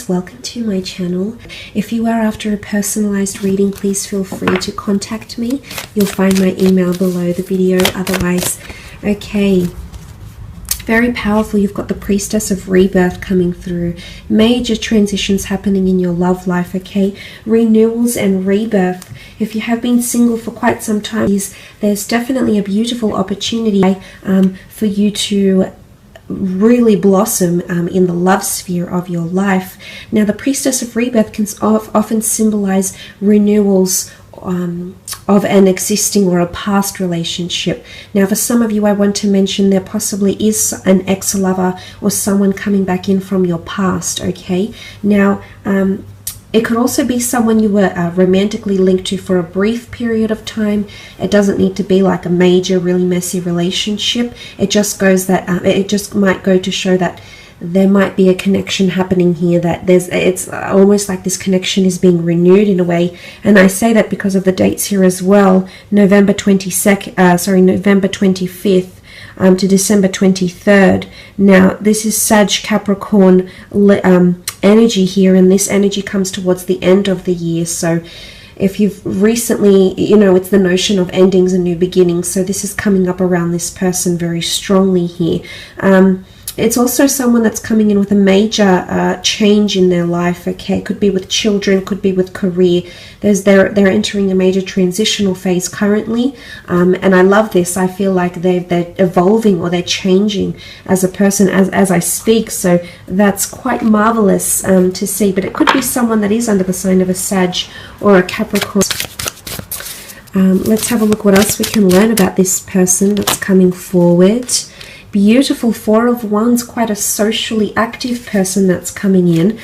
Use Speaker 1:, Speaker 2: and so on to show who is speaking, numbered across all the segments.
Speaker 1: Welcome to my channel. If you are after a personalized reading, please feel free to contact me. You'll find my email below the video. Otherwise, okay, very powerful. You've got the Priestess of Rebirth coming through. Major transitions happening in your love life, okay? Renewals and rebirth. If you have been single for quite some time, there's definitely a beautiful opportunity for you to really blossom in the love sphere of your life. Now, the Priestess of Rebirth can often symbolize renewals of an existing or a past relationship. Now, for some of you, I want to mention there possibly is an ex-lover or someone coming back in from your past, okay? Now, it could also be someone you were romantically linked to for a brief period of time. It doesn't need to be like a major, really messy relationship. It just goes that it just might go to show that there might be a connection happening here. That it's almost like this connection is being renewed in a way. And I say that because of the dates here as well. November 25th. To December 23rd. Now, this is Sag Capricorn energy here, and this energy comes towards the end of the year. So if you've recently, it's the notion of endings and new beginnings. So this is coming up around this person very strongly here. It's also someone that's coming in with a major change in their life, okay? Could be with children, could be with career. They're entering a major transitional phase currently, and I love this. I feel like they're evolving or they're changing as a person as I speak, so that's quite marvelous to see. But it could be someone that is under the sign of a Sag or a Capricorn. Let's have a look what else we can learn about this person that's coming forward. Beautiful Four of Wands, quite a socially active person that's coming in.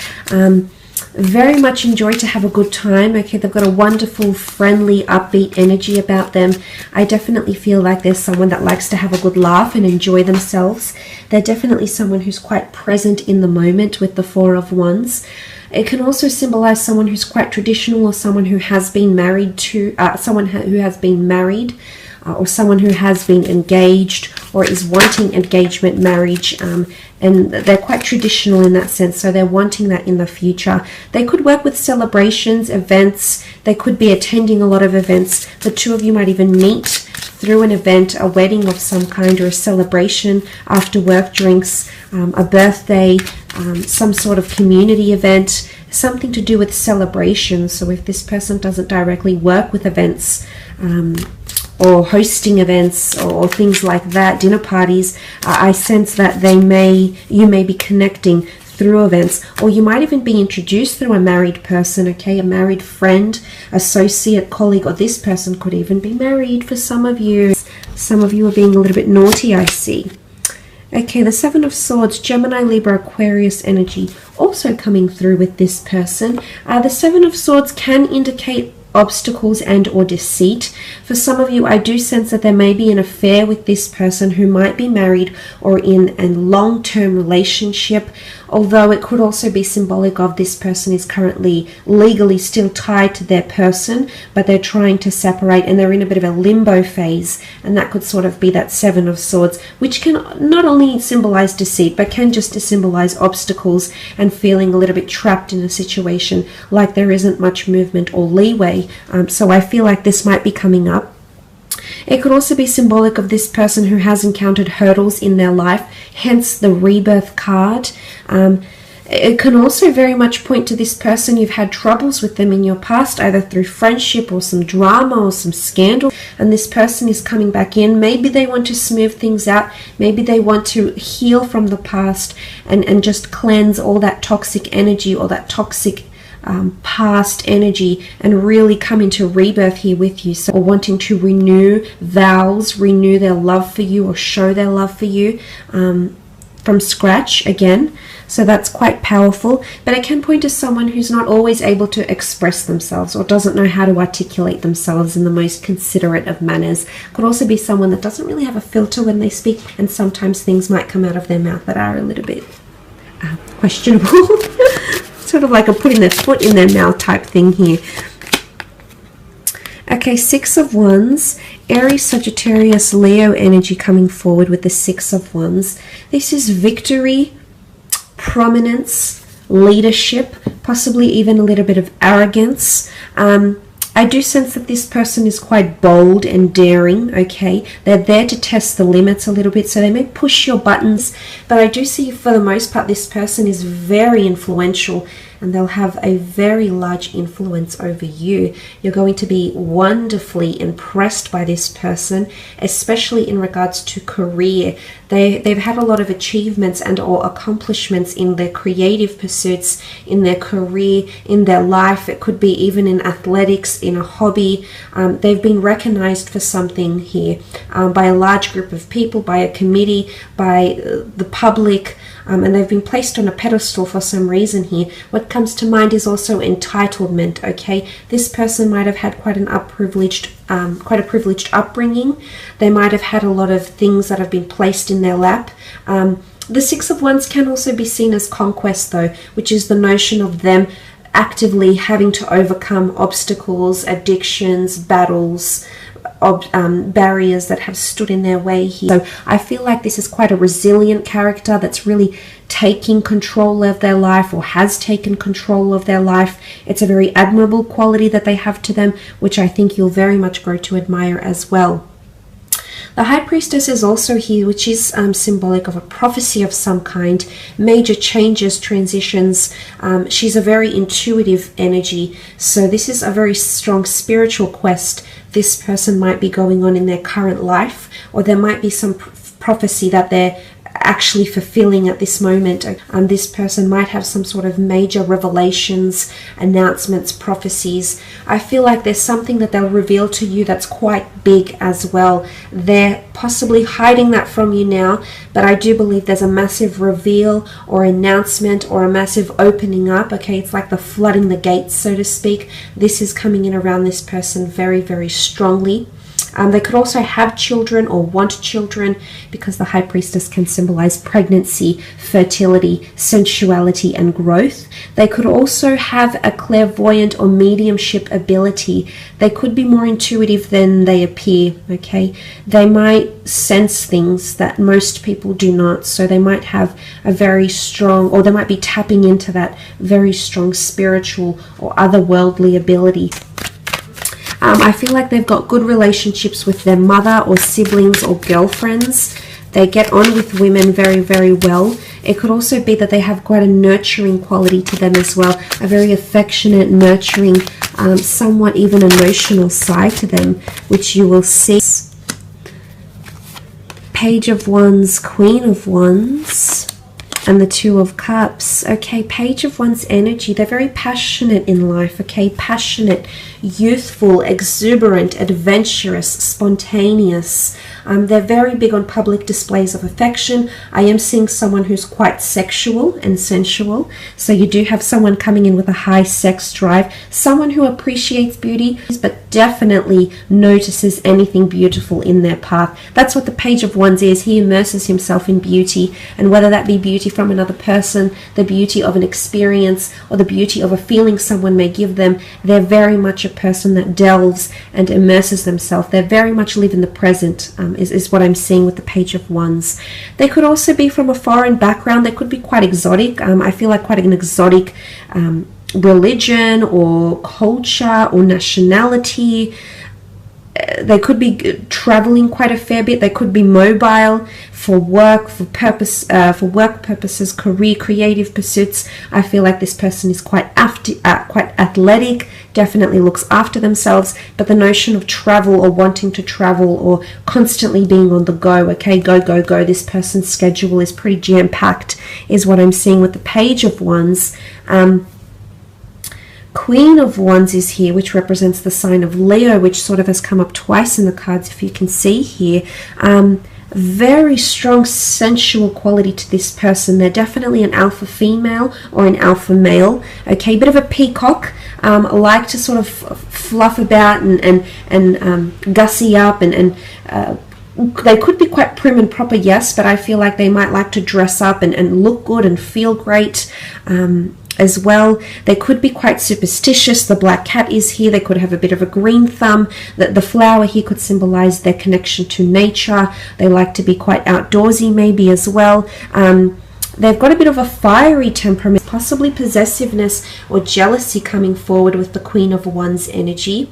Speaker 1: Very much enjoy to have a good time. Okay, they've got a wonderful, friendly, upbeat energy about them. I definitely feel like there's someone that likes to have a good laugh and enjoy themselves. They're definitely someone who's quite present in the moment with the Four of Wands. It can also symbolize someone who's quite traditional, or someone who has been married to or someone who has been engaged or is wanting engagement, marriage, and they're quite traditional in that sense, so they're wanting that in the future. They could work with celebrations, events. They could be attending a lot of events. The two of you might even meet through an event, a wedding of some kind, or a celebration, after work drinks, a birthday, some sort of community event, something to do with celebrations. So if this person doesn't directly work with events, or hosting events or things like that, dinner parties, I sense that you may be connecting through events, or you might even be introduced through a married person, okay, a married friend, associate, colleague, or this person could even be married for some of you. Some of you are being a little bit naughty, I see. Okay, the Seven of Swords, Gemini, Libra, Aquarius energy also coming through with this person. The Seven of Swords can indicate obstacles and or deceit. For some of you, I do sense that there may be an affair with this person who might be married or in a long-term relationship, although it could also be symbolic of this person is currently legally still tied to their person, but they're trying to separate and they're in a bit of a limbo phase, and that could sort of be that Seven of Swords, which can not only symbolize deceit, but can just symbolize obstacles and feeling a little bit trapped in a situation, like there isn't much movement or leeway. So I feel like this might be coming up. It could also be symbolic of this person who has encountered hurdles in their life, hence the rebirth card. It can also very much point to this person. You've had troubles with them in your past, either through friendship or some drama or some scandal, and this person is coming back in. Maybe they want to smooth things out. Maybe they want to heal from the past and just cleanse all that toxic energy or that toxic past energy and really come into rebirth here with you. So, or wanting to renew vows, renew their love for you, or show their love for you from scratch again. So that's quite powerful, but it can point to someone who's not always able to express themselves or doesn't know how to articulate themselves in the most considerate of manners. Could also be someone that doesn't really have a filter when they speak, and sometimes things might come out of their mouth that are a little bit questionable. Sort of like a putting their foot in their mouth type thing here. Okay, Six of Wands, Aries, Sagittarius, Leo energy coming forward with the Six of Wands. This is victory, prominence, leadership, possibly even a little bit of arrogance. I do sense that this person is quite bold and daring, okay? They're there to test the limits a little bit, so they may push your buttons, but I do see for the most part this person is very influential, and they'll have a very large influence over you. You're going to be wonderfully impressed by this person, especially in regards to career. They've had a lot of achievements and or accomplishments in their creative pursuits, in their career, in their life. It could be even in athletics, in a hobby. They've been recognized for something here by a large group of people, by a committee, by the public, and they've been placed on a pedestal for some reason here. What comes to mind is also entitlement, okay? This person might have had quite a privileged upbringing. They might have had a lot of things that have been placed in their lap. The Six of Wands can also be seen as conquest though, which is the notion of them actively having to overcome obstacles, addictions, battles, barriers that have stood in their way here. So I feel like this is quite a resilient character that's really taking control of their life, or has taken control of their life. It's a very admirable quality that they have to them, which I think you'll very much grow to admire as well. The High Priestess is also here, which is symbolic of a prophecy of some kind, major changes, transitions. She's a very intuitive energy, so this is a very strong spiritual quest this person might be going on in their current life, or there might be some prophecy that they're actually fulfilling at this moment. This person might have some sort of major revelations, announcements, prophecies. I feel like there's something that they'll reveal to you that's quite big as well. They're possibly hiding that from you now, but I do believe there's a massive reveal or announcement or a massive opening up. Okay, it's like the flooding the gates, so to speak. This is coming in around this person very, very strongly. They could also have children or want children, because the High Priestess can symbolize pregnancy, fertility, sensuality, and growth. They could also have a clairvoyant or mediumship ability. They could be more intuitive than they appear, okay? They might sense things that most people do not, so they might have a very strong, or they might be tapping into that very strong spiritual or otherworldly ability. I feel like they've got good relationships with their mother or siblings or girlfriends. They get on with women very, very well. It could also be that they have quite a nurturing quality to them as well, a very affectionate, nurturing, somewhat even emotional side to them, which you will see. Page of Wands, Queen of Wands, and the Two of Cups. Okay, Page of Wands energy. They're very passionate in life, okay? Passionate, youthful, exuberant, adventurous, spontaneous. They're very big on public displays of affection. I am seeing someone who's quite sexual and sensual. So you do have someone coming in with a high sex drive. Someone who appreciates beauty, but definitely notices anything beautiful in their path. That's what the Page of Wands is. He immerses himself in beauty, and whether that be beauty from another person, the beauty of an experience, or the beauty of a feeling someone may give them, they're very much a person that delves and immerses themselves. They very much live in the present, is what I'm seeing with the Page of Wands. They could also be from a foreign background. They could be quite exotic. I feel like quite an exotic religion or culture or nationality. They could be traveling quite a fair bit. They could be mobile for work, for work purposes, career, creative pursuits. I feel like this person is quite athletic, definitely looks after themselves, but the notion of travel or wanting to travel or constantly being on the go, okay, go, go, go. This person's schedule is pretty jam-packed, is what I'm seeing with the Page of Wands. Queen of Wands is here, which represents the sign of Leo, which sort of has come up twice in the cards, if you can see here. Very strong sensual quality to this person. They're definitely an alpha female or an alpha male. Okay, bit of a peacock. Like to sort of fluff about and gussy up and they could be quite prim and proper, yes, but I feel like they might like to dress up and look good and feel great as well. They could be quite superstitious. The black cat is here. They could have a bit of a green thumb. The flower here could symbolize their connection to nature. They like to be quite outdoorsy maybe as well. They've got a bit of a fiery temperament, possibly possessiveness or jealousy coming forward with the Queen of Wands energy.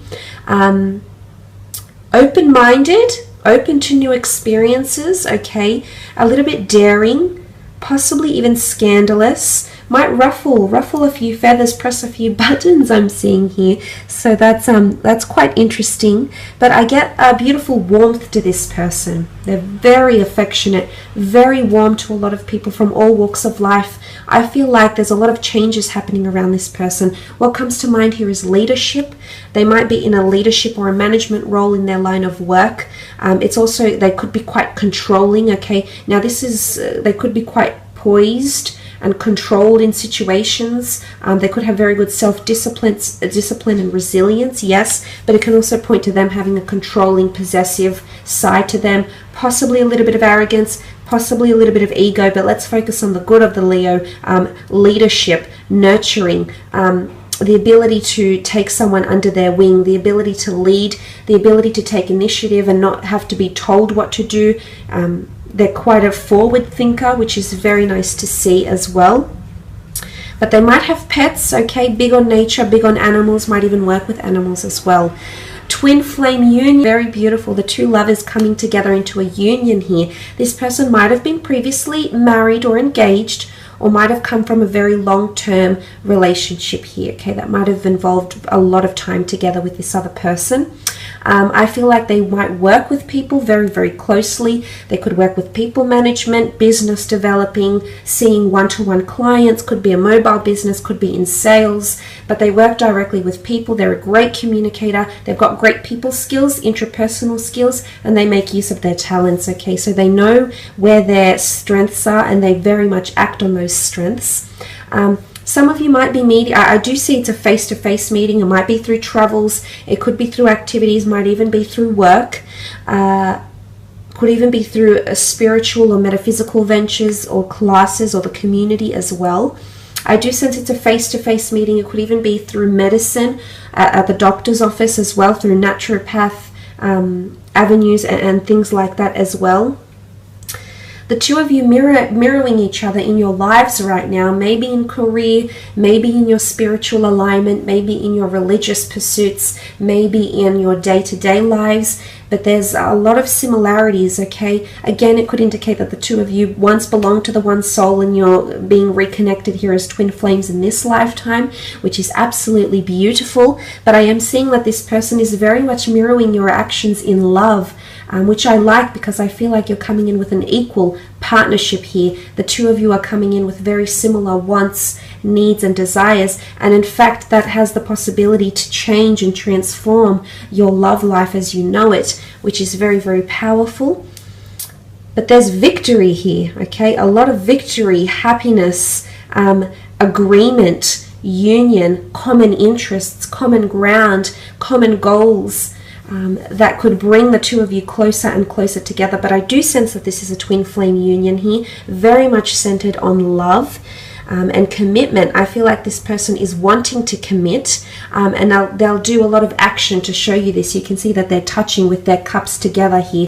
Speaker 1: Open-minded, open to new experiences, okay? A little bit daring, possibly even scandalous. Might ruffle a few feathers, press a few buttons, I'm seeing here. So that's quite interesting. But I get a beautiful warmth to this person. They're very affectionate, very warm to a lot of people from all walks of life. I feel like there's a lot of changes happening around this person. What comes to mind here is leadership. They might be in a leadership or a management role in their line of work. It's also, they could be quite controlling, okay? Now this is, they could be quite poised and controlled in situations. They could have very good self-discipline and resilience, yes, but it can also point to them having a controlling, possessive side to them, possibly a little bit of arrogance, possibly a little bit of ego, but let's focus on the good of the Leo. Leadership, nurturing, the ability to take someone under their wing, the ability to lead, the ability to take initiative and not have to be told what to do. They're quite a forward thinker, which is very nice to see as well. But they might have pets, okay, big on nature, big on animals, might even work with animals as well. Twin flame union, very beautiful. The two lovers coming together into a union here. This person might have been previously married or engaged, or might have come from a very long-term relationship here, okay? That might have involved a lot of time together with this other person. I feel like they might work with people very, very closely. They could work with people management, business developing, seeing one-to-one clients, could be a mobile business, could be in sales, but they work directly with people. They're a great communicator. They've got great people skills, interpersonal skills, and they make use of their talents, okay? So they know where their strengths are and they very much act on those strengths. Some of you might be meeting, I do see it's a face-to-face meeting. It might be through travels, it could be through activities, might even be through work, could even be through a spiritual or metaphysical ventures or classes or the community as well. I do sense it's a face-to-face meeting. It could even be through medicine, at the doctor's office as well, through naturopath avenues and things like that as well. The two of you mirroring each other in your lives right now, maybe in career, maybe in your spiritual alignment, maybe in your religious pursuits, maybe in your day-to-day lives, but there's a lot of similarities, okay? Again, it could indicate that the two of you once belonged to the one soul and you're being reconnected here as twin flames in this lifetime, which is absolutely beautiful. But I am seeing that this person is very much mirroring your actions in love, which I like because I feel like you're coming in with an equal partnership here. The two of you are coming in with very similar wants, needs and desires, and in fact that has the possibility to change and transform your love life as you know it, which is very, very powerful. But there's victory here, okay? A lot of victory, happiness, agreement, union, common interests, common ground, common goals, that could bring the two of you closer and closer together. But I do sense that this is a twin flame union here, very much centered on love and commitment. I feel like this person is wanting to commit, and they'll do a lot of action to show you this. You can see that they're touching with their cups together here.